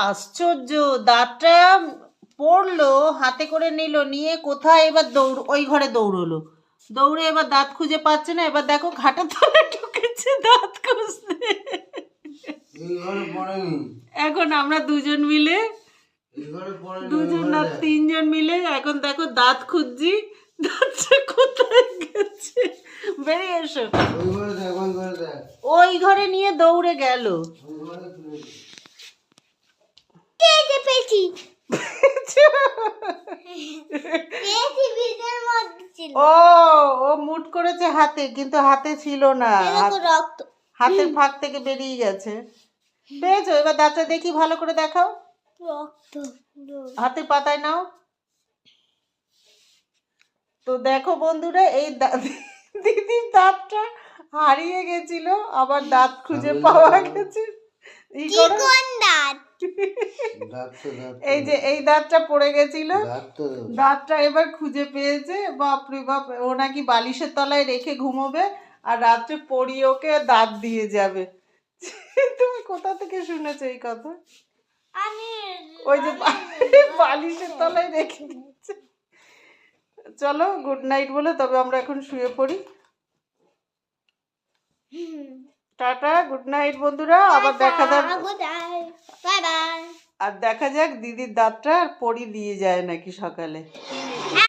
আশ্চর্য, দাঁতটা পড়লো, হাতে করে নিল, নিয়ে কোথায় এবার ওই ঘরে দৌড়লো, দৌড়ে এবার দাঁত খুঁজে পাচ্ছে না, এবার দেখো খাটের তলায় ঢুকেছে দাঁত খুঁজতে। এখন আমরা দুজন মিলে, দুজন না তিনজন মিলে এখন দেখো দাঁত খুঁজছি, দাঁতটা কোথায় গেছে। বেরিয়ে এসো। ওই ঘরে নিয়ে দৌড়ে গেল। ও ও মুট করেছে হাতে, কিন্তু হাতে ছিল না, হাতের ফাঁক থেকে বেরিয়ে গেছে। পেয়েছো? এবার দাঁতটা দেখি, ভালো করে দেখাও, হাতের পাতায় নাও তো। দেখো বন্ধুরা, এই দিদির দাঁতটা হারিয়ে গেছিল, আবার দাঁত খুঁজে পাওয়া গেছে। এই যে এই দাঁতটা পড়ে গেছিল, দাঁতটা এবার খুঁজে পেয়েছে। বাপরে বাপ, ও নাকি বালিশের তলায় রেখে ঘুমোবে আর রাত্রে পড়িয়ে ওকে দাঁত দিয়ে যাবে। তুমি কোথা থেকে শুনেছো এই কথা? ওই যে বালিশের তলায় রেখে দিচ্ছে। চলো গুড নাইট বলে তবে আমরা এখন শুয়ে পড়ি। টাটা, গুড নাইট বন্ধুরা, আবার দেখা যাক। আর দেখা যাক দিদির দাঁতটা পড়ি দিয়ে যায় নাকি সকালে।